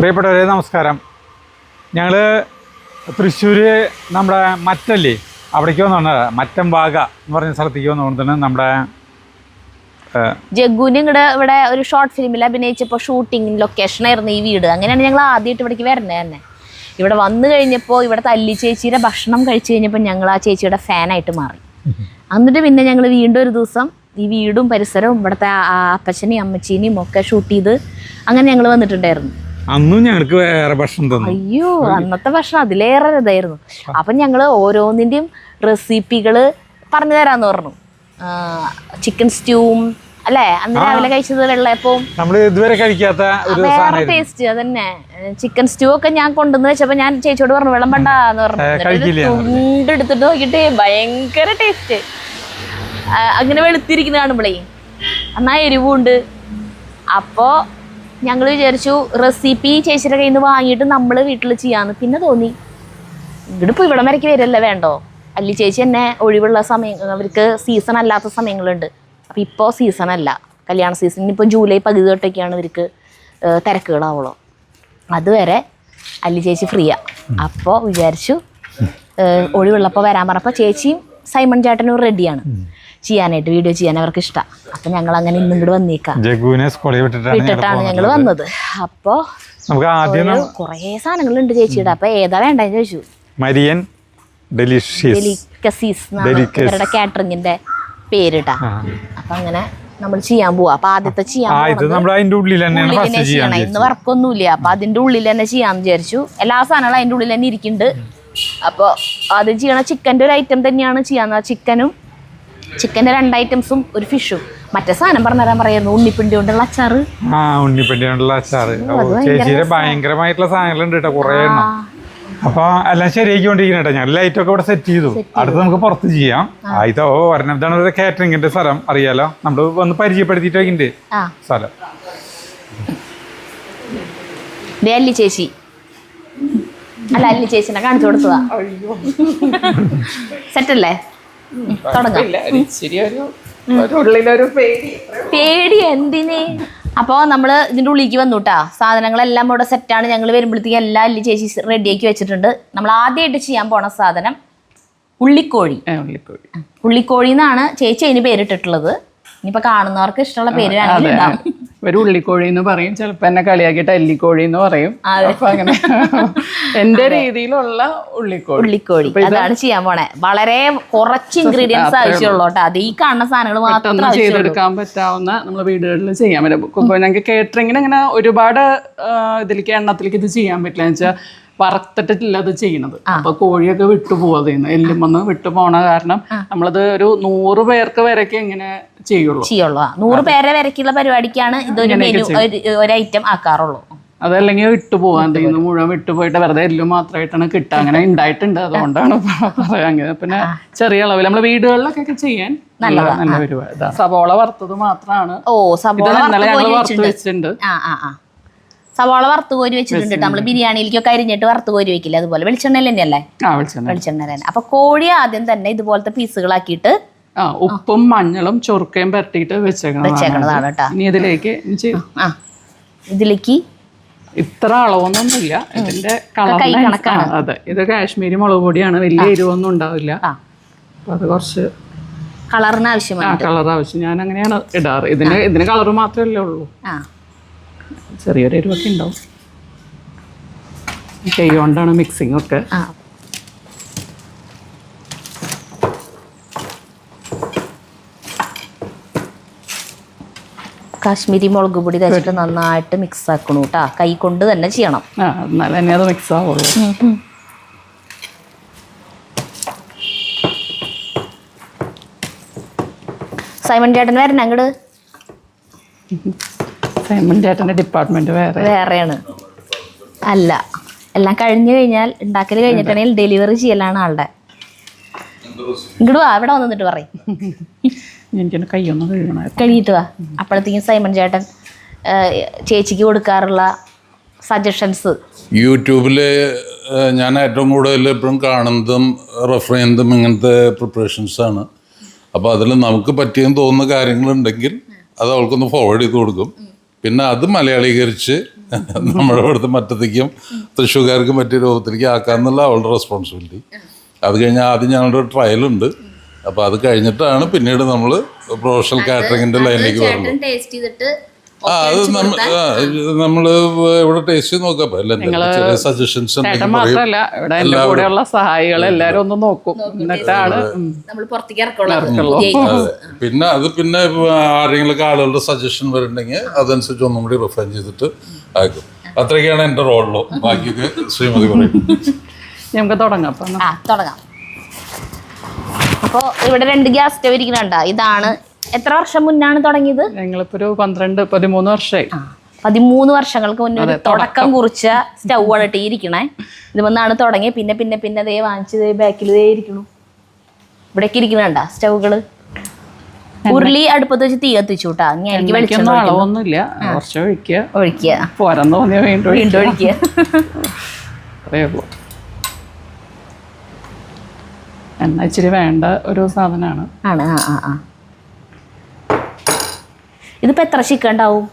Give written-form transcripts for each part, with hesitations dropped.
പ്രിയപ്പെട്ടവരെ നമസ്കാരം. ഞങ്ങൾ തൃശ്ശൂർ നമ്മുടെ മറ്റല്ലേ അവിടേക്ക് വന്നു മറ്റം വാഗ എന്ന് പറഞ്ഞ സ്ഥലത്തേക്ക് വന്നുകൊണ്ടാണ് നമ്മുടെ ജഗ്ഗുവിന് ഇവിടെ ഒരു ഷോർട്ട് ഫിലിമിൽ അഭിനയിച്ചപ്പോൾ ഷൂട്ടിംഗ് ലൊക്കേഷനായിരുന്നു ഈ വീട്. അങ്ങനെയാണ് ഞങ്ങൾ ആദ്യമായിട്ട് ഇവിടേക്ക് വരുന്നത് തന്നെ. ഇവിടെ വന്നു കഴിഞ്ഞപ്പോൾ ഇവിടെ തല്ലി ചേച്ചിയുടെ ഭക്ഷണം കഴിച്ചു കഴിഞ്ഞപ്പോൾ ഞങ്ങൾ ആ ചേച്ചിയുടെ ഫാനായിട്ട് മാറി. എന്നിട്ട് പിന്നെ ഞങ്ങൾ വീണ്ടും ഒരു ദിവസം ഈ വീടും പരിസരവും ഇവിടുത്തെ അപ്പച്ചനെയും അമ്മച്ചീനെയും ഒക്കെ ഷൂട്ട് ചെയ്ത് അങ്ങനെ ഞങ്ങൾ വന്നിട്ടുണ്ടായിരുന്നു. അന്നും ഞങ്ങൾക്ക് വേറെ ഭക്ഷണം തന്നു. അയ്യോ, അന്നത്തെ ഭക്ഷണം അതിലേറെ ഇതായിരുന്നു. അപ്പം ഞങ്ങൾ ഓരോന്നിൻ്റെയും റെസിപ്പികൾ പറഞ്ഞു തരാമെന്ന് പറഞ്ഞു. ചിക്കൻ സ്റ്റൂവും അല്ലേ, അന്ന് രാവിലെ കഴിച്ചത് വെള്ളയപ്പവും നമ്മൾ ഇതുവരെ കഴിക്കാത്ത വേറെ ടേസ്റ്റ്. അതന്നെ ചിക്കൻ സ്റ്റൂ ഒക്കെ ഞാൻ കൊണ്ടുവന്ന് വെച്ചപ്പോൾ ഞാൻ ചേച്ചിയോട് പറഞ്ഞു വെള്ളം പണ്ടാന്ന് പറഞ്ഞു. കൊണ്ടെടുത്തിട്ട് നോക്കിയിട്ട് ഭയങ്കര ടേസ്റ്റ്. അങ്ങനെ വെളുത്തിരിക്കുന്ന കാണുമ്പോളേ എന്നാൽ എരിവുണ്ട്. അപ്പോൾ ഞങ്ങൾ വിചാരിച്ചു റെസിപ്പി ചേച്ചിയുടെ കയ്യിൽ നിന്ന് വാങ്ങിയിട്ട് നമ്മൾ വീട്ടിൽ ചെയ്യാമെന്ന്. പിന്നെ തോന്നി ഇവിടിപ്പോൾ ഇവിടം വരയ്ക്ക് വരല്ലേ വേണ്ടോ, അല്ലി ചേച്ചി എന്നെ ഒഴിവുള്ള സമയം അവർക്ക് സീസൺ അല്ലാത്ത സമയങ്ങളുണ്ട്. അപ്പോൾ ഇപ്പോൾ സീസണല്ല, കല്യാണ സീസൺ. ഇപ്പോൾ ജൂലൈ 10 തൊട്ടൊക്കെയാണ് ഇവർക്ക് തിരക്കുകളാവുള്ളൂ. അതുവരെ അല്ലി ചേച്ചി ഫ്രീയാണ്. അപ്പോൾ വിചാരിച്ചു ഒഴിവുള്ളപ്പോൾ വരാൻ പറഞ്ഞപ്പോൾ ചേച്ചിയും സൈമൺ ചേട്ടനും റെഡിയാണ് ചെയ്യാനായിട്ട്, വീഡിയോ ചെയ്യാൻ അവർക്ക് ഇഷ്ടമാണ്. അപ്പം ഞങ്ങൾ അങ്ങനെ ഇന്നും കൂടെ വന്നേക്കാം വിട്ടിട്ടാണ് ഞങ്ങൾ വന്നത്. അപ്പോൾ കുറേ സാധനങ്ങളുണ്ട് ചേച്ചിയുടെ. അപ്പോൾ ഏതാ വേണ്ടെന്ന് ചോദിച്ചു. മരിയൻ ഡെലിക്കസീസ് ഇവരുടെ കാറ്ററിങ്ങിന്റെ പേരിട്ടാ. അപ്പം അങ്ങനെ നമ്മൾ ചെയ്യാൻ പോവാ. അപ്പൊ ആദ്യത്തെ ചെയ്യണം. ഇന്ന് വർക്കൊന്നുമില്ല, അപ്പൊ അതിന്റെ ഉള്ളിൽ തന്നെ ചെയ്യാന്ന് വിചാരിച്ചു. എല്ലാ സാധനങ്ങളും അതിന്റെ ഉള്ളിൽ തന്നെ ഇരിക്കുന്നുണ്ട്. അപ്പോൾ ആദ്യം ചെയ്യണ ചിക്കൻ്റെ ഒരു ഐറ്റം തന്നെയാണ് ചെയ്യാന്ന്. ചിക്കൻ്റെ 2 ഐറ്റംസും ഒരു ഫിഷും. മറ്റേ സാധനം പറഞ്ഞുതരാൻ പറയായിരുന്നു, ഉണ്ണിപ്പിണ്ടി കൊണ്ടുള്ള അച്ചാറ്. ഉണ്ണിപ്പിണ്ടി കൊണ്ടുള്ള അച്ചാറ് ചേച്ചിയുടെ ഭയങ്കരമായിട്ടുള്ള സാധനങ്ങളുണ്ട് കേട്ടോ, കുറേ എണ്ണം. അപ്പൊ എല്ലാം ശരിയാക്കിക്കൊണ്ടിരിക്കണ കേട്ടോ. ഞാൻ ലൈറ്റൊക്കെ ഇവിടെ സെറ്റ് ചെയ്തു. അടുത്ത് നമുക്ക് പുറത്ത് ചെയ്യാം. ഇതോ ഒരെണ്ണതാണ് ഒരു കാറ്ററിങ്ങിന്റെ സ്ഥലം, അറിയാലോ. നമ്മൾ വന്ന് പരിചയപ്പെടുത്തിയിട്ടുണ്ട് സ്ഥലം. അല്ലി ചേച്ചി അല്ലി ചേച്ചിനെ കാണിച്ചു കൊടുത്തതാ. സെറ്റല്ലേ? പേടി എന്തിന്? അപ്പോൾ നമ്മൾ ഇതിൻ്റെ ഉള്ളിലേക്ക് വന്നു കേട്ടാ. സാധനങ്ങളെല്ലാം ഇവിടെ സെറ്റാണ്. ഞങ്ങൾ വരുമ്പോഴത്തേക്ക് എല്ലാം അല്ലി ചേച്ചി റെഡിയാക്കി വെച്ചിട്ടുണ്ട്. നമ്മൾ ആദ്യമായിട്ട് ചെയ്യാൻ പോണ സാധനം ഉള്ളിക്കോഴി. ഉള്ളിക്കോഴി എന്നാണ് ചേച്ചി അതിന് പേരിട്ടിട്ടുള്ളത്. ഇനിയിപ്പോൾ കാണുന്നവർക്ക് ഇഷ്ടമുള്ള പേര് വേണമെങ്കിൽ ഇടാം. ഒരു ഉള്ളിക്കോഴി എന്ന് പറയും, ചിലപ്പോൾ എന്നെ കളിയാക്കിയിട്ട് അല്ലിക്കോഴി എന്ന് പറയും. അപ്പൊ അങ്ങനെ എന്റെ രീതിയിലുള്ള ഉള്ളിക്കോഴി അതാണ് ചെയ്യാൻ പോണേ. വളരെ കുറച്ച് ഇൻഗ്രീഡിയൻസ് ആവശ്യമുള്ളൂ കേട്ടോ. അത് ഈ കാണുന്ന സാധനങ്ങൾ മാത്രം ചെയ്തെടുക്കാൻ പറ്റാവുന്ന നമ്മളെ വീടുകളിൽ ചെയ്യാൻ പറ്റും. ഞങ്ങൾക്ക് കേറ്ററിങ്ങിന് അങ്ങനെ ഒരുപാട് ഇതിലേക്ക് എണ്ണത്തിലേക്ക് ഇത് ചെയ്യാൻ പറ്റില്ല. എന്ന് വെച്ചാൽ വറുത്തിട്ടില്ല അത് ചെയ്യണത്. അപ്പൊ കോഴിയൊക്കെ വിട്ടുപോകുന്നത് എല്ലുമെന്ന് വിട്ടുപോണ കാരണം നമ്മളത് ഒരു 100 പേർക്ക് വരെയൊക്കെ ഇങ്ങനെ ചെയ്യുള്ളൂ. 100 പേരെ വരയ്ക്കുള്ള പരിപാടിക്കാണ് ഇതൊരു മെനു, ഒരു ഐറ്റം ആക്കാറുള്ളൂ. അതല്ലെങ്കിൽ വിട്ടുപോകാൻ ചെയ്യുന്നു, മുഴുവൻ വിട്ടുപോയിട്ട് വെറുതെ എല്ലും മാത്രമായിട്ടാണ് കിട്ടുക. അങ്ങനെ ഉണ്ടായിട്ടുണ്ട്, അതുകൊണ്ടാണ് പറയാൻ. അങ്ങനെ പിന്നെ ചെറിയ അളവിൽ നമ്മള് വീടുകളിലൊക്കെ ചെയ്യാൻ നല്ല പരിപാടി. സവോള വറുത്തത് മാത്രമാണ്. വറുത്ത് വെച്ചിട്ടുണ്ട്. സവാള വറുത്ത് കോരി വെച്ചിട്ടുണ്ട്. നമ്മൾ ബിരിയാണിയിലേക്കൊക്കെ അരിഞ്ഞിട്ട് വറുത്ത് കോരി വെക്കില്ല, അതുപോലെ വെളിച്ചെണ്ണയിൽ തന്നെയല്ലേ? വെളിച്ചെണ്ണ തന്നെ. അപ്പൊ കോഴി ആദ്യം തന്നെ ഇതുപോലത്തെ പീസുകളാക്കിയിട്ട് ഉപ്പും മഞ്ഞളും ചൊറുക്കയും പരട്ടിയിട്ട് വെച്ചേക്കണതാണ് കേട്ടോ. ഇനി ഇതിലേക്ക് ഇത്ര അളവൊന്നുമില്ല. ഇതിന്റെ കളർ അതെ, ഇത് കാശ്മീരി മുളക് പൊടിയാണ്. വലിയ എരിവൊന്നും ഉണ്ടാവില്ല. അപ്പൊ അത് കുറച്ച് കളറിന് ആവശ്യമാണ്. കളർ ആവശ്യം ഞാൻ അങ്ങനെയാണ് ഇടാറ്. ഇതിന് കളർ മാത്രമല്ലേ ഉള്ളൂ, ചെറിയൊരു എരിവൊക്കെ ഉണ്ടാവും. കൈ കൊണ്ടാണ് മിക്സിംഗ് ഒക്കെ. കാശ്മീരി മുളക് പൊടി തേച്ചിട്ട് നന്നായിട്ട് മിക്സ് ആക്കണു കേട്ടാ. കൈ കൊണ്ട് തന്നെ ചെയ്യണം, എന്നാലും തന്നെ അത് മിക്സ് ആവുള്ളൂ. സൈമൺ ചേട്ടൻ വരണം അങ്ങോട്ട്. സൈമൺ ചേട്ടൻ്റെ ഡിപ്പാർട്ട്മെന്റ് വേറെയാണ്. അല്ല, എല്ലാം കഴിഞ്ഞു കഴിഞ്ഞാൽ ഉണ്ടാക്കൽ കഴിഞ്ഞിട്ടാണെങ്കിൽ ഡെലിവറി ചെയ്യലാണ് ആളുടെ. ഇങ്ങോട്ട് വാ, ഇവിടെ വന്നിട്ട് പറയും. എനിക്കെന്നെ കൈയൊന്നും കഴുകിയിട്ട് വാ. അപ്പോഴത്തേക്കും സൈമൺ ചേട്ടൻ ചേച്ചിക്ക് കൊടുക്കാറുള്ള സജഷൻസ്. യൂട്യൂബില് ഞാൻ ഏറ്റവും കൂടുതൽ എപ്പോഴും കാണുന്നതും റെഫർ ചെയ്യുന്നതും ഇങ്ങനത്തെ പ്രിപ്പറേഷൻസ് ആണ്. അപ്പോൾ അതിൽ നമുക്ക് പറ്റിയെന്ന് തോന്നുന്ന കാര്യങ്ങളുണ്ടെങ്കിൽ അത് അവൾക്കൊന്ന് ഫോർവേഡ് ചെയ്ത് കൊടുക്കും. പിന്നെ അത് മലയാളീകരിച്ച് നമ്മുടെ ഇവിടുത്തെ മറ്റത്തേക്കും തൃശ്ശൂർക്കാർക്കും പറ്റിയ രൂപത്തിലേക്ക് ആക്കാന്നുള്ള അവളുടെ റെസ്പോൺസിബിലിറ്റി. അത് കഴിഞ്ഞാൽ ആദ്യം ഞങ്ങളുടെ ഒരു ട്രയലുണ്ട്. അപ്പോൾ അത് കഴിഞ്ഞിട്ടാണ് പിന്നീട് നമ്മൾ പ്രൊഫഷണൽ കാറ്ററിങ്ങിൻ്റെ ലൈനിലേക്ക് വരുന്നത്. ടേസ്റ്റ് ചെയ്തിട്ട് അത് നമ്മൾ ഇവിടെ ടേസ്റ്റ് ചെയ്ത് നോക്കാം. ചെറിയ സജഷൻസ് ചേട്ടൻ മാത്രല്ല ഇവിടെ എന്റെ കൂടെയുള്ള സഹായികൾ എല്ലാരും ഒന്ന് നോക്കും, എന്നിട്ടാണ് നമ്മൾ പുറത്തേക്ക് ഇറക്കുള്ളൂ. പിന്നെ ആരെങ്കിലും ആളുകളുടെ സജഷൻ വരുന്നുണ്ടെങ്കിൽ അതനുസരിച്ച് ഒന്നും കൂടി റിഫൈൻ ചെയ്തിട്ട് ആക്കും. അത്രയൊക്കെയാണ് എൻ്റെ റോളിലോ. ബാക്കിയൊക്കെ ശ്രീമതി പറയും. നമുക്ക് തുടങ്ങാം. തുടങ്ങാം. അപ്പോൾ ഇവിടെ 2 ഗ്യാസ് സ്റ്റവ് ഇരിക്കുന്നുണ്ടാ. ഇതാണ് എത്ര വർഷം മുന്നാണ് തുടങ്ങിയത്? ഞങ്ങളിപ്പോ ഒരു 12-13 വർഷമായി. 13 വർഷങ്ങൾക്ക് മുന്നേ ഒരു തുടക്കം കുറിച്ച സ്റ്റൗ ആണ് ഇരിക്കണേ. ഇത് വന്നാണ് തുടങ്ങി. പിന്നെ പിന്നെ പിന്നെ ദേ വാങ്ങിച്ചത് ബാക്കിൽ ദേ ഇരിക്കണു. ഇവിടേക്ക് ഇരിക്കണണ്ട സ്റ്റൗകള്. ഉരുളി അടുപ്പത്ത് വെച്ച് തീ കത്തിച്ചു കേട്ടാ. ഞാൻ എനിക്ക് വെളിച്ചെണ്ണ അളവൊന്നുമില്ല, കുറച്ച് ഒഴിക്കുക, പോരാന്ന് തോന്നിയ വീണ്ടും ഒഴിക്കുക. അതേ ഉള്ളൂ. എണ്ണ ഇച്ചിരി വേണ്ട ഒരു സാധനമാണ്. ആണ്. ഇതിപ്പോ എത്ര ചിക്കൻ ഉണ്ടാവും?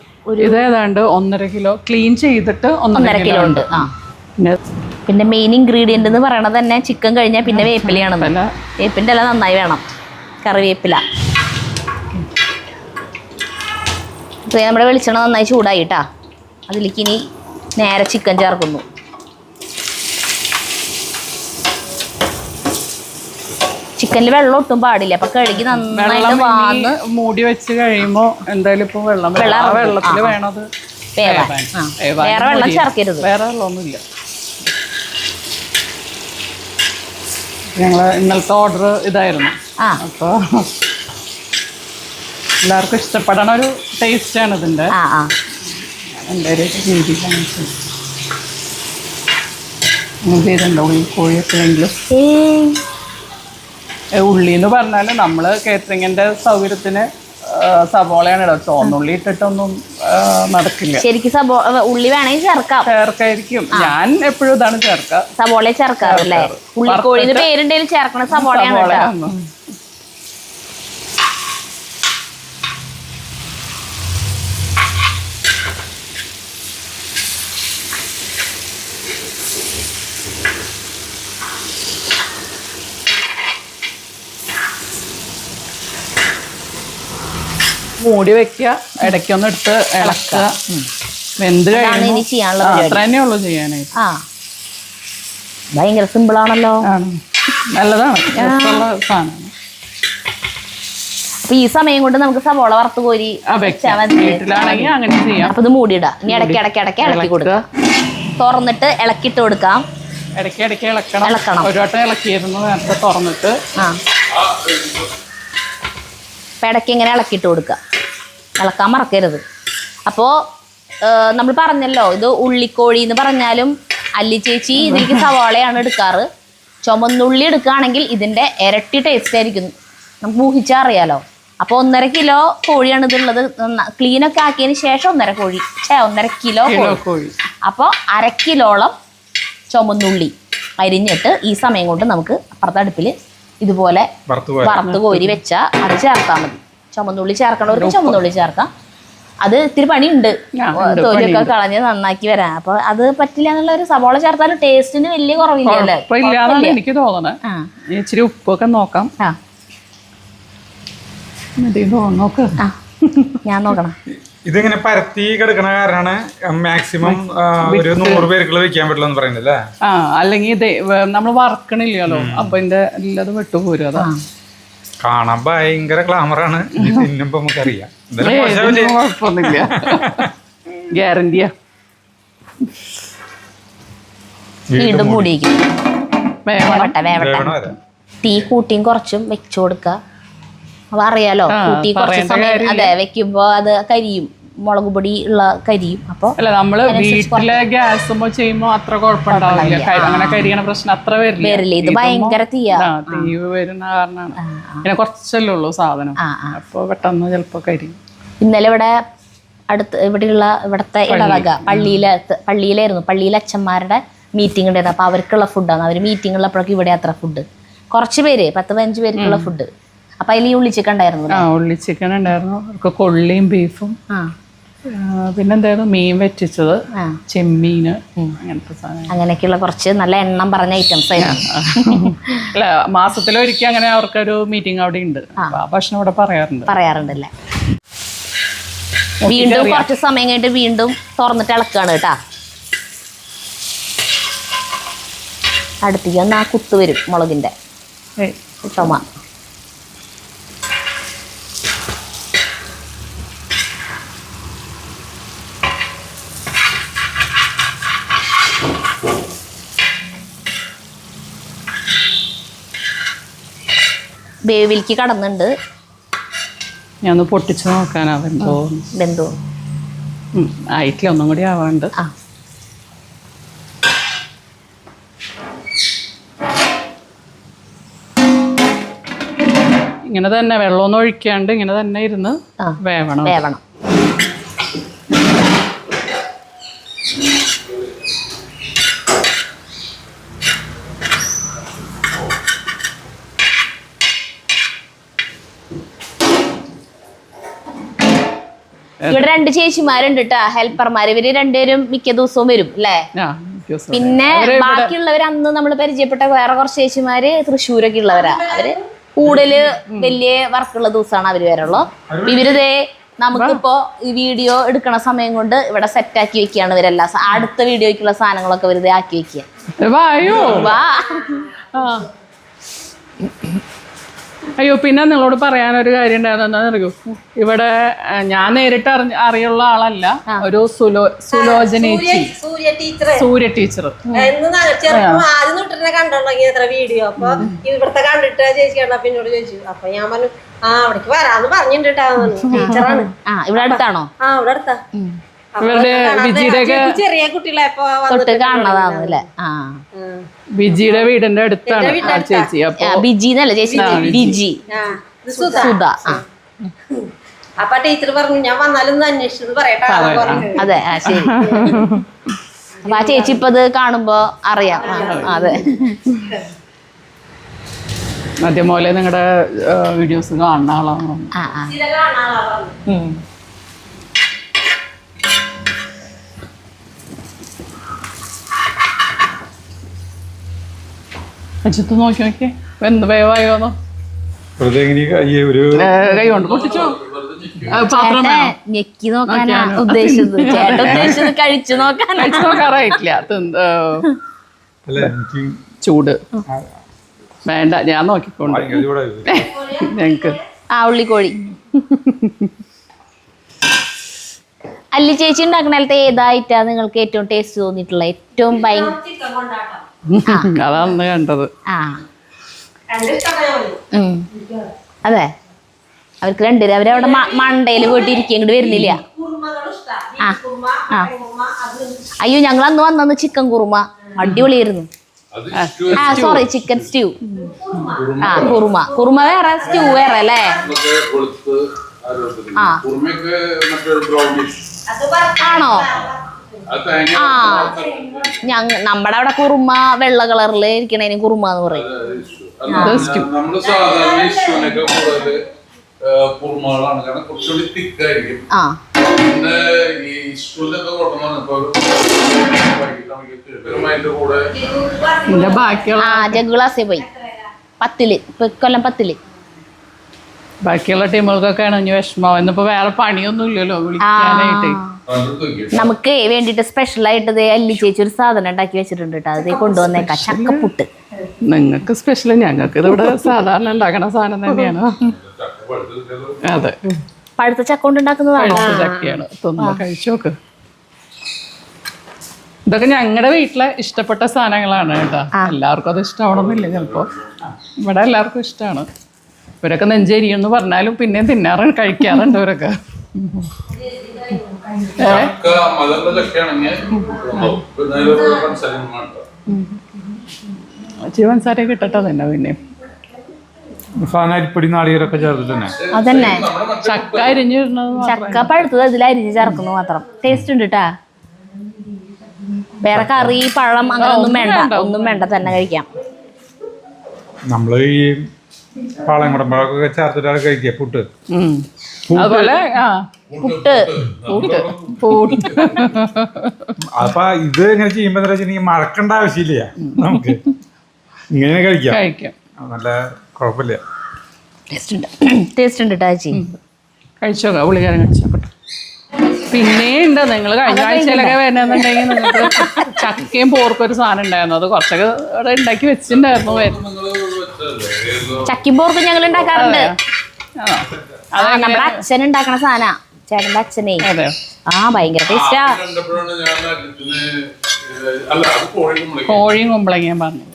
ഇത് ഏതാണ്ട് 1.5 കിലോ ക്ലീൻ ചെയ്തിട്ട് 1.5 കിലോ ഉണ്ട്. പിന്നെ മെയിൻ ഇൻഗ്രീഡിയന്റ് എന്ന് പറയണത് തന്നെ ചിക്കൻ കഴിഞ്ഞാൽ പിന്നെ വേപ്പിലയാണ്. വേപ്പിൻ്റെ ഇല നന്നായി വേണം, കറിവേപ്പില. അപ്പോൾ നമ്മുടെ വെളിച്ചെണ്ണ നന്നായി ചൂടായിട്ടാ. അതിലേക്ക് ഇനി നേരെ ചിക്കൻ ചേർക്കുന്നു. ചിക്കനിൽ വെള്ളം ഒട്ടും പാടില്ല. അപ്പൊ കഴുകി നന്നായിട്ട് വാന്ന് മൂടി വെച്ച് കഴിയുമ്പോ എന്തായാലും ഇപ്പൊ വെള്ളത്തിൽ വേണത് വേറെ വെള്ളം ചേർക്കരുത്. വേറെ വെള്ളമൊന്നുമില്ല. ഞങ്ങള് ഇന്നലത്തെ ഓർഡർ ഇതായിരുന്നു. അപ്പൊ എല്ലാവർക്കും ഇഷ്ടപ്പെടണ ഒരു ടേസ്റ്റ് ആണ് ഇതിന്റെ. എൻ്റെ ഒരു രീതിയിലാണ് ചെയ്തിട്ടുണ്ടോ കോഴിയൊക്കെയെങ്കിലും. ഉള്ളി എന്ന് പറഞ്ഞാൽ നമ്മൾ കേറ്ററിങ്ങിന്റെ സൗകര്യത്തിന് സവോളയാണ് ഇടുക. ചുവന്നുള്ളി ഇട്ടിട്ടൊന്നും നടക്കില്ല. ശരിക്കും ഉള്ളി വേണമെങ്കിൽ ചേർക്കായിരിക്കും. ഞാൻ എപ്പോഴും ഇതാണ് ചേർക്കുക. സവോള ചേർക്കാറല്ലേ? ഉള്ളിക്കോഴിന്ന് പേരുണ്ടെങ്കിലും ചേർക്കണ സവോളയാണ്. മൂടി വെക്കുക, ഇടയ്ക്കൊന്ന് എടുത്ത് ഇളക്കുക, വെന്ത് കഴിയുമ്പോൾ അത്ര തന്നെയുള്ളൂ ചെയ്യാനായിട്ട്. ഭയങ്കര സിമ്പിളാണല്ലോ. നല്ലതാണ്, സാധനമാണ്. അപ്പൊ ഈ സമയം കൊണ്ട് നമുക്ക് സവോള വറുത്ത് കോരി വീട്ടിലാണെങ്കിൽ അങ്ങനെ ചെയ്യാം. അപ്പൊ ഇത് മൂടിയിടാം. ഇനി ഇടയ്ക്ക് ഇളക്കി കൊടുക്കുക. തുറന്നിട്ട് ഇളക്കിയിട്ട് കൊടുക്കാം. ഇടയ്ക്ക് ഇളക്കണം. ഒരു വട്ടം ഇളക്കിയിരുന്നു നേരത്തെ തുറന്നിട്ട്. അപ്പം ഇടയ്ക്ക് ഇങ്ങനെ ഇളക്കിയിട്ട് കൊടുക്കുക. ഇളക്കാൻ മറക്കരുത്. അപ്പോൾ നമ്മൾ പറഞ്ഞല്ലോ, ഇത് ഉള്ളിക്കോഴി എന്ന് പറഞ്ഞാലും അല്ലി ചേച്ചി ഇതിലേക്ക് സവാളയാണ് എടുക്കാറ്. ചുമന്നുള്ളി എടുക്കുകയാണെങ്കിൽ ഇതിൻ്റെ ഇരട്ടി ടേസ്റ്റ് ആയിരിക്കും. നമുക്ക് ഊഹിച്ചാൽ അറിയാലോ. അപ്പോൾ 1.5 കിലോ കോഴിയാണ് ഇതുള്ളത്. ക്ലീനൊക്കെ ആക്കിയതിന് ശേഷം 1.5 കിലോ കോഴി. അപ്പോൾ 1/2 കിലോളം ചുമന്നുള്ളി അരിഞ്ഞിട്ട് ഈ സമയം കൊണ്ട് നമുക്ക് അപ്പുറത്തെ അടുപ്പിൽ ഇതുപോലെ വറുത്ത് കോരി വെച്ചാൽ അത് ചേർത്താൽ മതി. ചുമന്നുള്ളി ചേർക്കണവർക്ക് ചുമന്നുള്ളി ചേർക്കാം. അത് ഇത്തിരി പണിയുണ്ട്, തൊലിയൊക്കെ കളഞ്ഞ് നന്നാക്കി വരാൻ. അപ്പൊ അത് പറ്റില്ല എന്നുള്ള ഒരു സവോള ചേർത്താലും ടേസ്റ്റിന് വലിയ കുറവില്ലല്ലേ? എനിക്ക് തോന്നണേ. ഇച്ചിരി ഉപ്പൊക്കെ നോക്കാം. ഞാൻ നോക്കണം. ഇതിങ്ങനെ പരത്തി കിടക്കണ കാരണമാണ് മാക്സിമം ഒരു 100 പേർക്കുള്ള വെക്കാൻ പറ്റില്ല എന്ന് പറയുന്നത്. അല്ലെങ്കിൽ നമ്മൾ വറക്കണില്ലല്ലോ, അപ്പൊ ഇതിന്റെ എല്ലാം വിട്ടുപോരും. അതാ കാണാൻ ഭയങ്കര ഗ്ലാമറാണ്. തിന്നുമ്പോ നമുക്കറിയാം. കുഴപ്പമൊന്നുമില്ല, ഗ്യാരണ്ടിയാ. വീണ്ടും മൂടിയിരിക്കും. വേവട്ടെ. തീ കൂട്ടിയും കുറച്ചും വെച്ചു കൊടുക്കുക. അപ്പൊ അറിയാലോ, കൂട്ടി കുറച്ച് സമയം അതെ വെക്കുമ്പോ അത് കരിയും, മുളക് പൊടി ഉള്ള കരിയും. അപ്പൊ അല്ല, നമ്മള് വീട്ടിലെ ഗ്യാസ് ചെയ്യുമ്പോ അത്ര കുഴപ്പമുണ്ടാവില്ല. അങ്ങനെ കരിയണ പ്രശ്നം അത്ര വരില്ല. ഇത് ഭയങ്കര തീ വരുന്ന കാരണമാണ്. പിന്നെ കുറച്ചല്ലേ ഉള്ളൂ സാധനം, അപ്പൊ പെട്ടെന്ന് ചിലപ്പോ കരിയും. ഇന്നലെ ഇവിടെ ഇവിടുത്തെ ഇടവക പള്ളിയിലായിരുന്നു. പള്ളിയിലെ അച്ഛന്മാരുടെ മീറ്റിംഗ് ഉണ്ടായിരുന്നു. അപ്പൊ അവർക്കുള്ള ഫുഡാണ്. അവർ മീറ്റിംഗ് ഉള്ളപ്പോഴൊക്കെ ഇവിടെ അത്ര ഫുഡ്, കുറച്ച് പേര് 10-15 പേർക്കുള്ള ഫുഡ്. അപ്പൊ അതിൽ ഉള്ളി ചിക്കൻ ഉണ്ടായിരുന്നു. ഉള്ളി ചിക്കൻ ഉണ്ടായിരുന്നു, കൊള്ളിയും ബീഫും പിന്നെന്തായിരുന്നു മീൻ വെറ്റിച്ചത്, ചെമ്മീന്, അങ്ങനത്തെ സാധനം. അങ്ങനെയൊക്കെയുള്ള കുറച്ച് നല്ല എണ്ണം പറഞ്ഞ ഐറ്റംസ് ആയിരുന്നു. അല്ല, മാസത്തിലൊരിക്കൽ അങ്ങനെ അവർക്കൊരു മീറ്റിംഗ് അവിടെ ഉണ്ട്. ആ ഭക്ഷണം ഇവിടെ പറയാറുണ്ടല്ലേ. വീണ്ടും കുറച്ച് സമയം കഴിഞ്ഞിട്ട് വീണ്ടും തുറന്നിട്ട് ഇളക്കാണ് കേട്ടാ. അടുത്തേക്ക് ആ കുത്ത് വരും മുളകിന്റെ ചുമ. വേവിലേക്ക് കടന്നുണ്ട്. ഞാൻ പൊട്ടിച്ചു നോക്കാനാ ബന്ധു ആയിട്ടില്ല, ഒന്നും കൂടി ആവാണ്ട്. ഇങ്ങനെ തന്നെ വെള്ളമൊന്നും ഒഴിക്കാണ്ട് ഇങ്ങനെ തന്നെ ഇരുന്ന് വേവണം. ഇവിടെ 2 ചേച്ചിമാരുണ്ട് കേട്ടാ, ഹെൽപ്പർമാര്. ഇവര് രണ്ടുപേരും മിക്ക ദിവസവും വരും അല്ലേ. പിന്നെ ബാക്കിയുള്ളവർ അന്ന് നമ്മൾ പരിചയപ്പെട്ട വേറെ കുറച്ച് ചേച്ചിമാര് തൃശ്ശൂരൊക്കെ ഉള്ളവരാ. അവര് കൂടുതല് വലിയ വർക്കുള്ള ദിവസമാണ് അവര് വരുള്ളൂ. ഇവരിതേ നമുക്കിപ്പോ ഈ വീഡിയോ എടുക്കണ സമയം കൊണ്ട് ഇവിടെ സെറ്റാക്കി വെക്കുകയാണ് ഇവരെല്ലാം. അടുത്ത വീഡിയോക്കുള്ള സാധനങ്ങളൊക്കെ വെറുതെ ആക്കി വെക്കുക. അയ്യോ, പിന്നെ നിങ്ങളോട് പറയാനൊരു കാര്യം ഉണ്ടായിരുന്നു. എന്താണെന്നറിയോ, ഇവിടെ ഞാൻ നേരിട്ട് അറിയുള്ള ആളല്ല, ഒരു സുലോചനേച്ചി, സൂര്യ ടീച്ചർ. വീഡിയോ അപ്പൊ ഇവിടുത്തെ കണ്ടിട്ട് ചേച്ചി കണ്ടപ്പോ എന്നോട് ചോദിച്ചു. അപ്പൊ ഞാൻ പറഞ്ഞു അവിടേക്ക് വരാന്ന് പറഞ്ഞിട്ടുണ്ട്. ടീച്ചറാണ്. ഇവിടെ അടുത്താണോ? ഇവിടെ അടുത്താ. ഇവരുടെ വിജിയുടെ ചെറിയ കുട്ടികളെപ്പോ കാണുന്നതാണല്ലേ. വിജിയുടെ വീടിന്റെ അടുത്താണ് ആ ചേച്ചി. അപ്പൊ ബിജിന്നല്ല ചേച്ചി, ബിജി സുധ. അപ്പൊ ടീച്ചർ പറഞ്ഞു ഞാൻ വന്നാലും അന്വേഷിച്ചു പറയട്ടെ. അതെ, ശരി. അപ്പൊ ആ ചേച്ചി ഇപ്പൊ ഇത് കാണുമ്പോ അറിയാം. അതെ, അതേപോലെ നിങ്ങളുടെ വീഡിയോസ് കാണുന്ന ആളാണോ? അജിത്ത് നോക്കി നോക്കിയേ, എന്ത് വേവായോന്നോ. കൈ കൊണ്ട് പൊട്ടിച്ചോ. ഞെക്കി നോക്കാനാ ഉദ്ദേശിച്ചത്. ചേട്ടൻ ഉദ്ദേശിച്ചത് കഴിച്ചു നോക്കാറായിട്ടില്ല. ചൂട് വേണ്ട, ഞാൻ നോക്കിക്കൊണ്ട് ഞങ്ങക്ക് ഉള്ളിക്കോഴി. അല്ലി ചേച്ചി ഉണ്ടാക്കണത്തെ ഏതായിട്ടാ നിങ്ങൾക്ക് ഏറ്റവും ടേസ്റ്റ് തോന്നിയിട്ടുള്ള? ഏറ്റവും അതാണ് കണ്ടത്. അതെ, അവർക്ക് രണ്ടുപേരും അവരവിടെ മണ്ടയില് പോയിട്ട് ഇരിക്കും, ഇങ്ങോട്ട് വരുന്നില്ല. അയ്യോ, ഞങ്ങൾ അന്ന് വന്നു ചിക്കൻ കുറുമ, അടിപൊളിയായിരുന്നു. Sorry, chicken stew. കുറുമ വേറെ, സ്റ്റ്യൂ വേറെ അല്ലേ. ആണോ? നമ്മുടെ അവിടെ കുറുമ വെള്ള കളറിൽ ഇരിക്കണേന് കുറുമ എന്ന് പറയും. ജഗ്ഗ്ലാസിൽ പോയി 10 കൊല്ലം 10. ബാക്കിയുള്ള ടീമുകൾക്കൊക്കെയാണ് ഇനി വിഷമം. ഇന്നിപ്പോ വേറെ പണിയൊന്നും ഇല്ലല്ലോ വിളിക്കാനായിട്ട്. നമുക്ക് വേണ്ടിട്ട് സ്പെഷ്യൽ ആയിട്ട് അല്ലി ചേച്ചി ഒരു സാധനം ഉണ്ടാക്കി വെച്ചിട്ടുണ്ട് കേട്ടോ. അത് കൊണ്ടുവന്നേക്കാം, ചക്കപ്പുട്ട്. നിങ്ങൾക്ക് സ്പെഷ്യൽ, ഞങ്ങൾക്ക് ഇതിവിടെ സാധാരണ ഉണ്ടാക്കണ സാധനം തന്നെയാണ്. അതെ, പഴുത്ത ചക്ക കൊണ്ട് ഉണ്ടാക്കുന്നതാണോ? ചക്കയാണ്. തൊന്ന് കഴിച്ചു നോക്ക്. ഇതൊക്കെ ഞങ്ങളുടെ വീട്ടിലെ ഇഷ്ടപ്പെട്ട സാധനങ്ങളാണ് കേട്ടോ. എല്ലാവർക്കും അത് ഇഷ്ടമാവണമെന്നില്ല ചിലപ്പോ. ഇവിടെ എല്ലാവർക്കും ഇഷ്ടമാണ്. ഇവരൊക്കെ നെഞ്ചേരിയെന്ന് പറഞ്ഞാലും പിന്നെയും കഴിക്കാറുണ്ട് ഇവരൊക്കെ. ജീവൻസാരെ കിട്ടട്ടെ തന്നെ. പിന്നെ അരിപ്പൊടി നാളികേരൊക്കെ ചേർത്തിട്ട് അതന്നെ. ചക്ക അരിഞ്ഞിരുന്നത്, ചക്ക പഴുത്തത് അതിൽ അരിഞ്ഞ് ചേർക്കുന്നു മാത്രം. ടേസ്റ്റ് ഉണ്ട് കേട്ടാ. വേറെ കറി, പഴം അങ്ങനെ ഒന്നും വേണ്ട തന്നെ കഴിക്കാം. നമ്മള് ഈ പാളയംകുടമ്പഴൊക്കെ ചേർത്തിട്ടാണ് കഴിക്കുക പുട്ട്. അതുപോലെ പുട്ട് പൂട്ട് അപ്പൊ ഇത് ഇങ്ങനെ ചെയ്യുമ്പോ എന്താ വെച്ചിട്ടുണ്ടെങ്കിൽ മഴക്കേണ്ട ആവശ്യമില്ല, നമുക്ക് ഇങ്ങനെ കഴിക്കാം. നല്ല കുഴപ്പമില്ല. ടേസ്റ്റ് ഉണ്ട് ടാച്ചി. കഴിച്ചോക്കാം, പുള്ളിക്കാരൻ കഴിച്ചോക്കട്ടെ. പിന്നെ ഉണ്ട്, നിങ്ങൾ കഴിഞ്ഞ ആഴ്ചയിലൊക്കെ വരുന്നുണ്ടെങ്കിൽ നിങ്ങൾക്ക് ചക്കയും പോർക്കും ഒരു സാധനം ഉണ്ടായിരുന്നു, അത് കുറച്ചൊക്കെ ഇവിടെ ഉണ്ടാക്കി വെച്ചിട്ടുണ്ടായിരുന്നു. ചക്കയും പോർക്കും ഞങ്ങൾ ഉണ്ടാക്കാറുണ്ട്. നമ്മുടെ അച്ഛൻ ഉണ്ടാക്കണ സാധന, ചേട്ടന്റെ അച്ഛനെ. ഭയങ്കര ടേസ്റ്റാ. കോഴിയും കുമ്പളങ്ങയും പറഞ്ഞത്.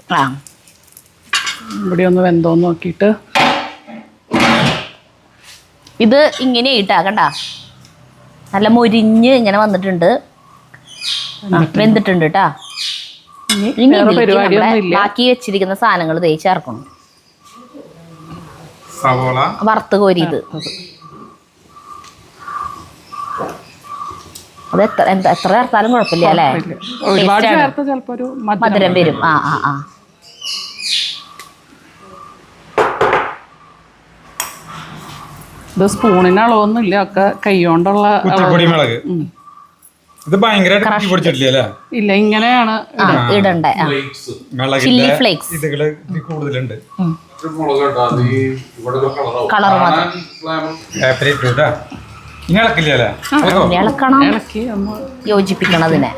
ഇവിടെ ഒന്ന് വെന്തോന്ന് നോക്കിയിട്ട് ഇത് ഇങ്ങനെ ഇട്ടാ കണ്ട, നല്ല മൊരിഞ്ഞ് ഇങ്ങനെ വന്നിട്ടുണ്ട്, വെന്തിട്ടുണ്ട് കേട്ടാ. ഇനി ബാക്കി വെച്ചിരിക്കുന്ന സാധനങ്ങൾ തേച്ച് ചേർക്കണം. സവോള വറുത്ത് കോരിയത് അത് എത്ര ചേർത്താലും കുഴപ്പമില്ല അല്ലേ? ഒരുപാട് ചേർത്ത് ചിലപ്പോ ഒരു മധുരം വരും. ഇത് സ്പൂണിന് അളവൊന്നുമില്ല, ഒക്കെ കൈകൊണ്ടുള്ള മുളക്. ഇത് ഭയങ്കരമായിട്ട് പൊടിച്ചിട്ടില്ല. ഇല്ല, ഇങ്ങനെയാണ് ഇടണ്ടേ. ചില്ലി ഫ്ലേക്സ് ഇതുകള് കൂടുതലുണ്ട്. കളർ മാത്രം ഇളക്കണം, യോജിപ്പിക്കണതിനെ.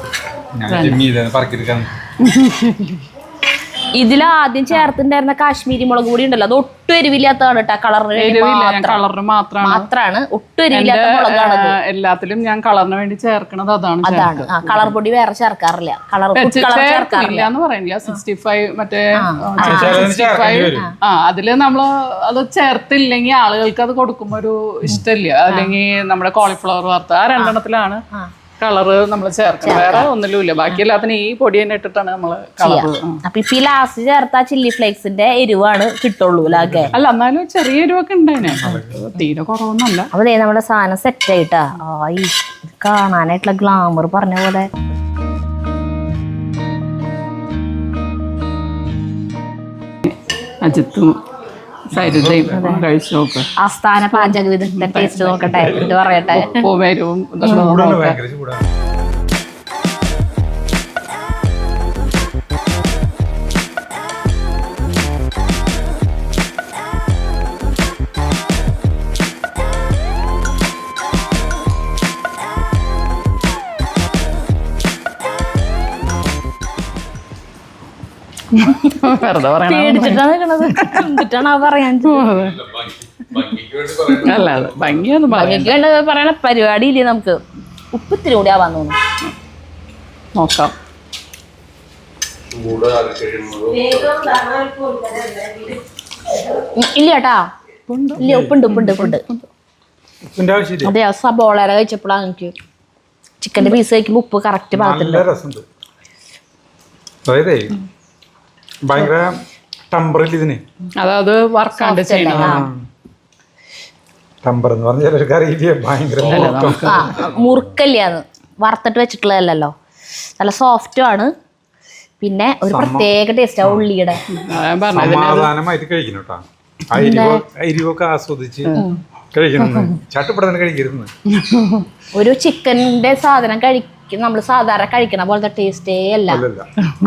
ഇതിൽ ആദ്യം ചേർത്തിണ്ടായിരുന്ന കാശ്മീരി മുളക് പൊടി ഉണ്ടല്ലോ, അത് ഒട്ടും എരിവില്ലാത്തതാണ് കേട്ടോ. കളറിന് മാത്രമാണ്, ഒട്ടും എരിവില്ലാത്ത മുളകാണ്. എല്ലാത്തിലും ഞാൻ കളറിന് വേണ്ടി ചേർക്കണത് അതാണ്. കളർ പൊടി വേറെ ചേർക്കാറില്ല, കളർ ചേർക്കാറില്ല എന്ന് പറയില്ല. 65 മറ്റേ അതില് നമ്മള് അത് ചേർത്തില്ലെങ്കിൽ ആളുകൾക്ക് അത് കൊടുക്കുമ്പോ ഒരു ഇഷ്ടമില്ല. അല്ലെങ്കിൽ നമ്മുടെ കോളിഫ്ലവർ വറുത്ത ആ രണ്ടെണ്ണത്തിലാണ് കളറ് നമ്മൾ ചേർക്കണം, വേറെ ഒന്നിലും ഇല്ല. ബാക്കി എല്ലാത്തിനും ഈ പൊടി തന്നെ ഇട്ടിട്ടാണ് നമ്മള് കളർ. അപ്പൊ ഇപ്പൊ ലാസ്റ്റ് ചേർത്ത ചില്ലി ഫ്ലേക്സിന്റെ എരിവാണ് കിട്ടുള്ളൂ അല്ലേ? അല്ല, എന്നാലും ചെറിയ എരിവൊക്കെ ഉണ്ടായിനെ, തീരെ കുറവൊന്നുമല്ല. അപ്പൊ നമ്മുടെ സാധനം സെറ്റ് ആയിട്ടാ. ഈ കാണാനായിട്ടുള്ള ഗ്ലാമർ പറഞ്ഞ പോലെ. അജിത്തും സരിതയും കഴിച്ചു നോക്ക്. ആസ്ഥാന പാചകവിധത്തിന്റെ ടേസ്റ്റ് നോക്കട്ടെ, ഇത് പറയട്ടെ. ഉപ്പുമേരും വെറുതെ അല്ല, ഭംഗിയൊന്നും പറയണ പരിപാടിയില്ലേ നമുക്ക്. ഉപ്പത്തിരി കൂടി ആവാൻ തോന്നുന്നു. നോക്കാം. ഇല്ല കേട്ടാ, ഇല്ല, ഉപ്പുണ്ട്. അതെ, സബോള കഴിച്ചപ്പോഴാണ് എനിക്ക് ചിക്കന്റെ പീസ് കഴിക്കുമ്പോ ഉപ്പ് കറക്റ്റ് ഭാഗത്തുണ്ട്. ഭയങ്കര ടമ്പറിൽ ഇതിന് അതായത് വർക്കാണ്ട് ചെയ്യണം. ടമ്പർ എന്ന് പറഞ്ഞാൽ ചിലർക്ക് അറിയില്ല, ഭയങ്കര മുറുക്കല്ലാന്ന്, വറുത്തിട്ട് വെച്ചിട്ടുള്ളതല്ലോ, നല്ല സോഫ്റ്റും ആണ്. പിന്നെ ഒരു പ്രത്യേക ടേസ്റ്റ് ആ ഉള്ളിയുടെ. സമാധാനമായിട്ട് കഴിക്കണം കേട്ടോ. അരിവൊക്കെ ആസ്വദിച്ച് കഴിക്കണം, ചട്ടുപടന്ന് കഴിക്കരുത്. ഒരു ചിക്കന്റെ സാധനം നമ്മൾ സാധാരണ കഴിക്കണ പോലത്തെ ടേസ്റ്റേ അല്ല.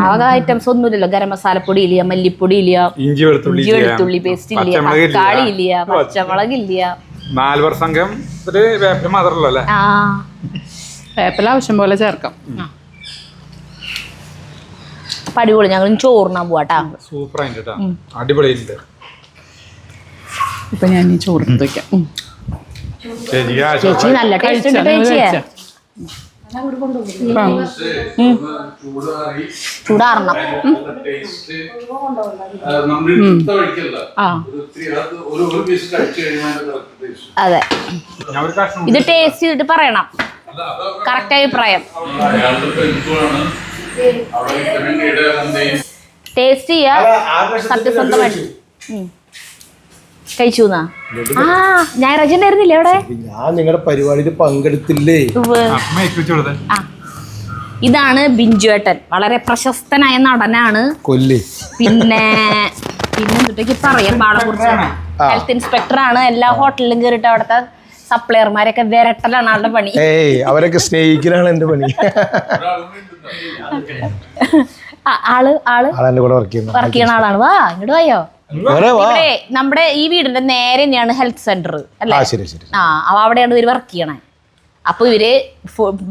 ആ ഐറ്റംസ് ഒന്നുമില്ലല്ലോ. ഗരം മസാലപ്പൊടി ഇല്ല, മല്ലിപ്പൊടി ഇല്ല, ഇഞ്ചി വെളുത്തുള്ളി പേസ്റ്റ് ഇല്ല, തക്കാളി ഇല്ല, പച്ചമുളക് ഇല്ല. 4 വർഷം വേപ്പില മാത്രമല്ലോ അല്ലേ? വേപ്പില ആവശ്യം പോലെ ചേർക്കാം. അടിപൊളി. ഞങ്ങൾ ചോറിനാൻ പോവാട്ടാ. സൂപ്പർ ആയിട്ട് അടിപൊളിയുണ്ട്. ഇപ്പൊ ഞാൻ ഈ ചോറ് വയ്ക്കാം. ചേച്ചി നല്ല ടേസ്റ്റ് ഉണ്ട് ചേച്ചിയെ. ചൂടാറണം. അതെ, ഇത് ടേസ്റ്റ് ചെയ്തിട്ട് പറയണം കറക്റ്റ് അഭിപ്രായം. ടേസ്റ്റ് ചെയ്യാ സത്യസന്ധമായിട്ട്. കഴിച്ചു ഞായറാഴ്ച ഉണ്ടായിരുന്നില്ലേ അവിടെ? ഞാൻ നിങ്ങളുടെ പരിപാടിയിൽ പങ്കെടുത്തില്ലേ? ഇതാണ് ബിഞ്ചുവേട്ടൻ, വളരെ പ്രശസ്തനായ നടനാണ്. പിന്നെ എന്തിട്ടേക്ക് പറയാം, ആളെ കുറിച്ച് ഹെൽത്ത് ഇൻസ്പെക്ടർ ആണ്. എല്ലാ ഹോട്ടലിലും കയറിയിട്ട് അവിടുത്തെ സപ്ലയർമാരൊക്കെ വിരട്ടലാണ് ആളുടെ പണി. ഏയ് അവരൊക്കെ സ്നേഹിക്കലാണ് എന്റെ പണി. ആളെന്റെ കൂടെ വർക്ക് ചെയ്യുന്ന ആളാണ്. വാ ഇങ്ങോട്ട് വായോ. ഇവിടെ നമ്മുടെ ഈ വീടിന്റെ നേരെ തന്നെയാണ് ഹെൽത്ത് സെന്റർ അല്ലേ? അവിടെയാണ് ഇവര് വർക്ക് ചെയ്യണേ. അപ്പൊ ഇവര്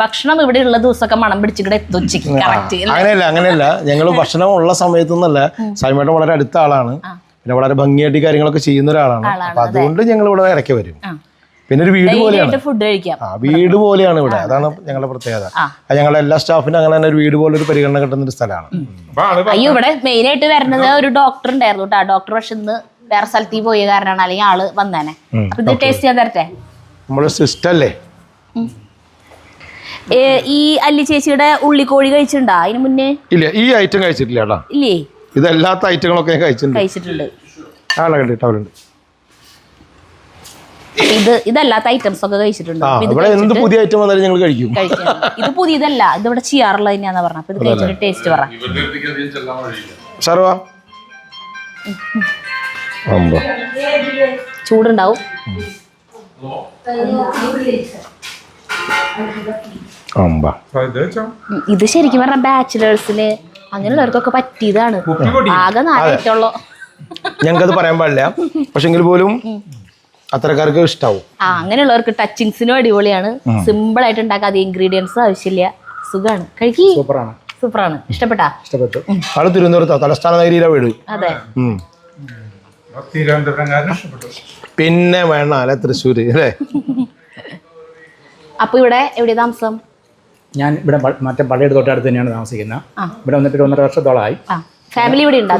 ഭക്ഷണം ഇവിടെ ഉള്ള ദിവസമൊക്കെ മണം പിടിച്ചിട്ട് എത്തും ഉച്ചയ്ക്ക്. അങ്ങനെയല്ല ഞങ്ങള് ഭക്ഷണം ഉള്ള സമയത്തൊന്നല്ല. സൈമേട്ടൻ വളരെ അടുത്ത ആളാണ്, പിന്നെ വളരെ ഭംഗിയായിട്ട് കാര്യങ്ങളൊക്കെ ചെയ്യുന്ന ഒരാളാണ്. അപ്പൊ അതുകൊണ്ട് ഞങ്ങൾ ഇവിടെ ഇടയ്ക്ക് വരും. പിന്നെ ഒരു വീട് പോലെയാണ്, ഫുഡ് കഴിക്കാം. വീട് പോലെയാണ് ഇവിടെ. അതാണ് ഞങ്ങളുടെ പ്രത്യേകത. ഞങ്ങളുടെ എല്ലാ സ്റ്റാഫിനും അങ്ങനെ തന്നെ ഒരു വീട് പോലെ ഒരു പരിഗണന കിട്ടുന്ന ഒരു സ്ഥലമാണ്. അയ്യോ ഇവിടെ മെയിൻ ആയിട്ട് വരുന്നത് ഒരു ഡോക്ടർ ഉണ്ടായിരുന്നു കേട്ടോ. ഡോക്ടർ പക്ഷെ ഇന്ന് വേറെ സ്ഥലത്തേക്ക് പോയ കാരണമാണ്, അല്ലെങ്കിൽ ആള് വന്നേനെ. അപ്പൊ ഇത് ടേസ്റ്റ് ചെയ്യാൻ തരട്ടെ. നമ്മുടെ സിസ്റ്റർ അല്ലേ? ഈ അല്ലി ചേച്ചിയുടെ ഉള്ളിക്കോഴി കഴിച്ചിട്ടുണ്ടോ അതിന് മുന്നേ? ഇല്ല, ഈ ഐറ്റം കഴിച്ചിട്ടില്ല കേട്ടോ. ഇല്ലേ, ഇതല്ലാത്ത ഐറ്റങ്ങളൊക്കെ കഴിച്ചിട്ടുണ്ട്. ഇതല്ലാത്ത ഐറ്റംസ് ഒക്കെ കഴിച്ചിട്ടുണ്ട്. എന്ത് പുതിയ ഐറ്റം വന്നാലും ഞങ്ങൾ കഴിക്കും. ഇത് പുതിയതല്ല, ഇത് ഇവിടെ ചെയ്യാറുള്ളത് തന്നെയാന്ന് പറഞ്ഞ. അപ്പൊ ഇത് കഴിച്ചിട്ട് ടേസ്റ്റ് പറ. ചൂടുണ്ടാവും. ഇത് ശരിക്കും പറഞ്ഞ ബാച്ചിലേഴ്സിന് അങ്ങനെയുള്ളവർക്കൊക്കെ പറ്റിയതാണ്. ആകെ 4 ഐറ്റമുള്ളൂ. ഞങ്ങൾക്കത് പറയാൻ പാടില്ല, പക്ഷെ എങ്കിൽ പോലും അത്തരക്കാർക്ക് ഇഷ്ടാവും. അങ്ങനെയുള്ളവർക്ക് ടച്ചിങ്സിനും അടിപൊളിയാണ്. സിമ്പിൾ ആയിട്ട് ഉണ്ടാക്കാതെ ഇൻഗ്രീഡിയൻസ് ആവശ്യമില്ല. സുഖാണ്, കഴിക്കി. സൂപ്പറാണ്. ഇഷ്ടപ്പെട്ടു. ആള് തിരുവനന്തപുരത്തോ, തലസ്ഥാന നഗരിയിലെ വീട്. അതെ, പിന്നെ വേണ അല്ലെ തൃശ്ശൂര് അല്ലേ? അപ്പൊ ഇവിടെ എവിടെ താമസം? ഞാൻ ഇവിടെ മറ്റേ പള്ളിയുടെ തൊട്ടടുത്ത് തന്നെയാണ് താമസിക്കുന്നത്. ഇവിടെ വന്നിട്ട് 1.5 വർഷത്തോളമായി. ഫാമിലി ഇവിടെ ഉണ്ട്?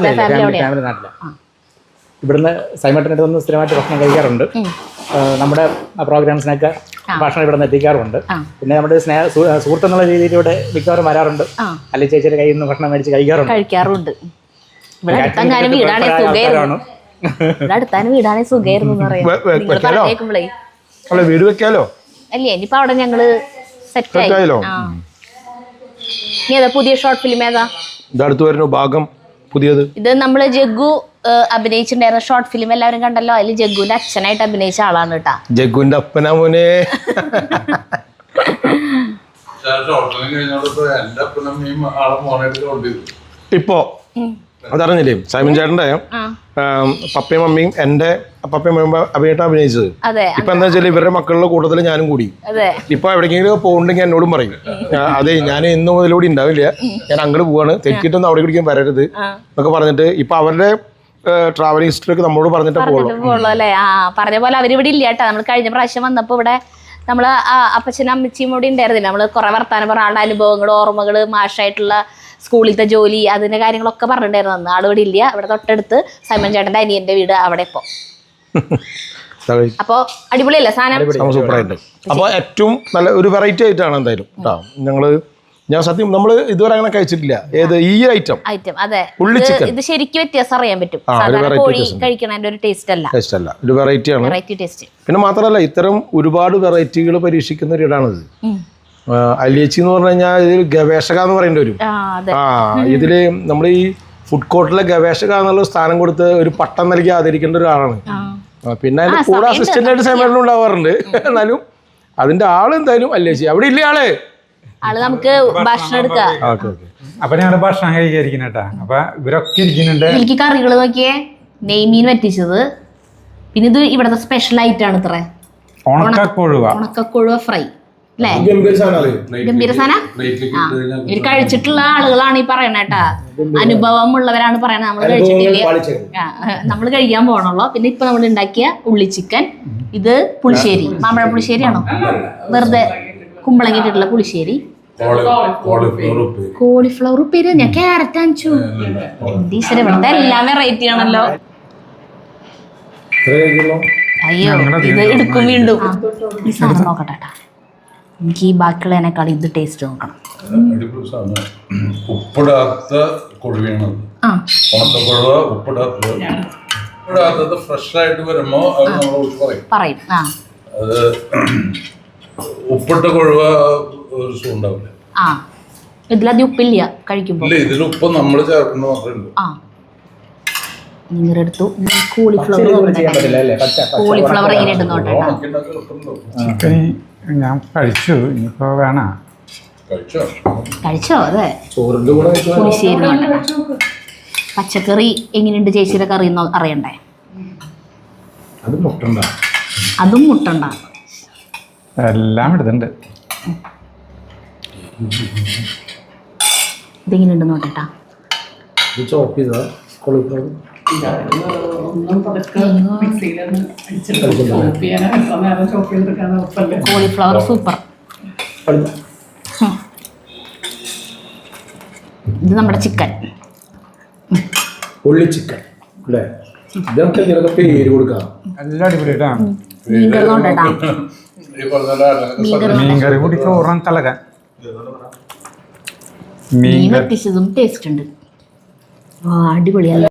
ഫാമിലി നാട്ടിലാണ്. ഇവിടുന്ന് സൈമേട്ടനായിട്ട് വന്ന് സ്ഥിരമായിട്ട് ഭക്ഷണം കഴിക്കാറുണ്ട്. നമ്മുടെ പ്രോഗ്രാംസിനൊക്കെ ഭക്ഷണം ഇവിടെ നിന്ന് എത്തിക്കാറുണ്ട്. പിന്നെ നമ്മുടെ സുഹൃത്ത് എന്നുള്ള രീതിയിൽ ഇവിടെ മിക്കവാറും വരാറുണ്ട്. അല്ലെ ചേച്ചിയുടെ കയ്യിൽ നിന്ന് ഭക്ഷണം മേടിച്ച് കഴിക്കാറുണ്ട്. ഇവിടെ അടുത്താനും വീടാണെ സുഖമായിരുന്നു പറയാം. വീട് വെക്കാലോ അല്ലേ? ഇനിയിപ്പോ അവിടെ ഞങ്ങള് സെറ്റ് ആയല്ലോ. പുതിയ ഷോർട്ട് ഫിലിം ഏതാ അടുത്ത് വരുന്നു? ഭാഗം പുതിയത്. ഇത് നമ്മള് ജഗ്ഗു അഭിനയിച്ചിട്ടുണ്ടായിരുന്ന ഷോർട്ട് ഫിലിം എല്ലാവരും കണ്ടല്ലോ. അതിൽ ജഗ്ഗുവിന്റെ അച്ഛനായിട്ട് അഭിനയിച്ച ആളാണ് കേട്ടാ. ജഗ്ഗുവിന്റെ അപ്പനാ മോനെ. ഇപ്പോ അതറിഞ്ഞില്ലേ സൈമൻ ചേട്ടന്റെ പപ്പയും മമ്മിയും എന്റെ പപ്പയും മമ്മിയും അഭിനയിട്ടാണ് അഭിനയിച്ചത്. ഇപ്പൊ എന്താ വെച്ചാൽ ഇവരുടെ മക്കളുടെ കൂട്ടത്തിൽ ഞാനും കൂടി. ഇപ്പൊ എവിടെയെങ്കിലും പോകുന്നുണ്ടെങ്കിൽ എന്നോടും പറയും, അതെ ഞാൻ ഇന്ന് മുതലൂടെ ഉണ്ടാവില്ല, ഞാൻ അങ്ങോട്ട് പോവാണ്, തെറ്റിട്ടൊന്നും അവിടെ പിടിക്കാൻ വരരുത് എന്നൊക്കെ പറഞ്ഞിട്ട് ഇപ്പൊ അവരുടെ ട്രാവലിംഗ് ഹിസ്റ്ററി ഒക്കെ നമ്മളോട് പറഞ്ഞിട്ട് പോകുള്ളൂ അല്ലേ? പറഞ്ഞ പോലെ അവരിവിടെ ഇല്ല കേട്ടാ. നമ്മൾ കഴിഞ്ഞ പ്രാവശ്യം വന്നപ്പോ ഇവിടെ നമ്മള് അപ്പച്ചനും അമ്മച്ചിയും കൂടി ഉണ്ടായിരുന്നില്ല. നമ്മള് കുറെ വർത്താനം പറഞ്ഞ ആളുടെ അനുഭവങ്ങള്, ഓർമ്മകള്, മാഷായിട്ടുള്ള സ്കൂളിലത്തെ ജോലി, അതിന്റെ കാര്യങ്ങളൊക്കെ പറഞ്ഞിട്ടുണ്ടായിരുന്നു. അന്ന് ആളുകൂടി ഇല്ല. ഇവിടെ തൊട്ടടുത്ത് സൈമൻ ചേട്ടന്റെ അനിയന്റെ വീട് അവിടെ. ഇപ്പൊ അപ്പൊ അടിപൊളിയല്ലേ സാധനം? സൂപ്പറായിട്ട്. അപ്പൊ ഏറ്റവും നല്ല ഒരു വെറൈറ്റി ആയിട്ടാണ് എന്തായാലും കേട്ടോ. ഞാൻ സത്യം നമ്മള് ഇതുവരെ അങ്ങനെ കഴിച്ചിട്ടില്ല. ഏത് ഈ ഐറ്റം? അതെ, ഇത് ശരിക്കും വ്യത്യാസം അറിയാൻ പറ്റും. കോഴി കഴിക്കണതിന്റെ ഒരു ടേസ്റ്റ് അല്ല, ഒരു വെറൈറ്റി ആണ്. ടേസ്റ്റ്. പിന്നെ മാത്രമല്ല ഇത്തരം ഒരുപാട് വെറൈറ്റികൾ പരീക്ഷിക്കുന്ന ഒരിടാണിത്. അലിയേച്ചി എന്ന് പറഞ്ഞു കഴിഞ്ഞാൽ ഇതിൽ ഗവേഷക എന്ന് പറയേണ്ടി വരും. ഇതില് നമ്മൾ ഈ ഫുഡ് കോർട്ടിലെ ഗവേഷക എന്നുള്ള സ്ഥാനം കൊടുത്ത് ഒരു പട്ടം നൽകി ആദരിക്കേണ്ട ഒരാളാണ്. പിന്നെ അതിന്റെ കൂടെ അസിസ്റ്റന്റ് ആയിട്ട് സൈമേട്ടൻ ഉണ്ടാവാറുണ്ട്. എന്നാലും അതിന്റെ ആള് എന്തായാലും അലിയേച്ചി. അവിടെ ഇല്ലേ ആള് നമുക്ക് ഭക്ഷണം എടുക്കാം. അപ്പൊ ഞങ്ങള് ഭക്ഷണം കഴിക്കാതിരിക്കുന്ന കേട്ടാ. അപ്പൊ ഇവരൊക്കെ ഇരിക്കുന്നുണ്ട്. എനിക്ക് കറികള് നോക്കിയേ, നെയ്മീൻ വറ്റിച്ചത്, പിന്നെ ഇത് ഇവിടത്തെ സ്പെഷ്യൽ ആയിട്ട് ആണ് ഇത്ര ഉണക്കക്കൊഴുവ ഫ്രൈ അല്ലേ? ഗംഭീര സാധനം. ഇവർ കഴിച്ചിട്ടുള്ള ആളുകളാണ് ഈ പറയണേട്ടാ, അനുഭവമുള്ളവരാണ് പറയണത്. നമ്മൾ കഴിച്ചിട്ടില്ല, നമ്മൾ കഴിക്കാൻ പോകണല്ലോ. പിന്നെ ഇപ്പൊ നമ്മൾ ഉണ്ടാക്കിയ ഉള്ളി ചിക്കൻ, ഇത് പുളിശ്ശേരി, മാമ്പഴ പുളിശ്ശേരിയാണോ? വെറുതെ കുമ്പളങ്ങ ഇട്ടിട്ടുള്ള പുളിശ്ശേരി, കോളിഫ്ലവർ ഉപ്പേരി, ഞാൻ ക്യാരറ്റ് അഞ്ചു. ഈശ്വര, ഇവിടുത്തെ എല്ലാം വെറൈറ്റി ആണല്ലോ. അയ്യോ, ഇത് എടുക്കും വീണ്ടും. ഈ സാധനം നോക്കട്ടെ, എനിക്ക് ഈ ബാക്കിയുള്ളതിനേക്കാൾ ഇത് ടേസ്റ്റ് നോക്കണം. ഉപ്പിടാത്ത കൊഴുവാണ്, ഉണക്കക്കൊഴുവ ഉപ്പിടാത്തത് ഫ്രഷ് ആയിട്ട് വരുമ്പോ അത് നമ്മൾ പറയും. അത് ഉപ്പിട്ട കൊഴുവ ഒരു സുഖം ഉണ്ടാവില്ല. ഇതിലധികം ഉപ്പില്ല കഴിക്കുമ്പോ. ഇല്ല, ഇതിൽ ഉപ്പ് നമ്മൾ ചേർക്കുന്നത് മാത്രമേ ഉള്ളൂ. മീൻകറി എടുത്തു. കോളിഫ്ലവർ ചെയ്യാൻ പറ്റില്ല അല്ലേ? കോളിഫ്ലവർ എങ്ങനെ ഇടുന്നോട്ടെ ചിക്കൻ ഞാൻ കഴിച്ചു, ഇനിയിപ്പോ വേണ കഴിച്ചോ? അതെ, ചോറിന്റെ കൂടെ പുളിശ്ശേരി നോട്ടെ. പച്ചക്കറി എങ്ങനെയുണ്ട് ചേച്ചിയുടെ കറി എന്ന് അറിയണ്ടേ? അത് മുട്ടണ്ട, അതും മുട്ടണ്ട, എല്ലാം ഇടുന്നുണ്ട്. ഇതെങ്ങനെയുണ്ട് നോട്ടേട്ടാ? ഇത് ചോപ്പ് ചെയ്താ കോളിഫ്ലവർ കോളിഫ്ലവർ സൂപ്പർ. ഇത് നമ്മുടെ ചിക്കൻ, ഉള്ളി ചിക്കൻ അല്ലേ? ഇതൊക്കെ ഇതിനൊക്കെ പേര് കൊടുക്കാം. എല്ലാം അടിപൊളിട്ടാ. മീൻകറി നോട്ടേട്ടാ. മീൻകറി കൂടി ചോറാൻ കലകാൻ. മീൻ വറ്റിച്ചതും ടേസ്റ്റ് ഉണ്ട്. അടിപൊളിയല്ല.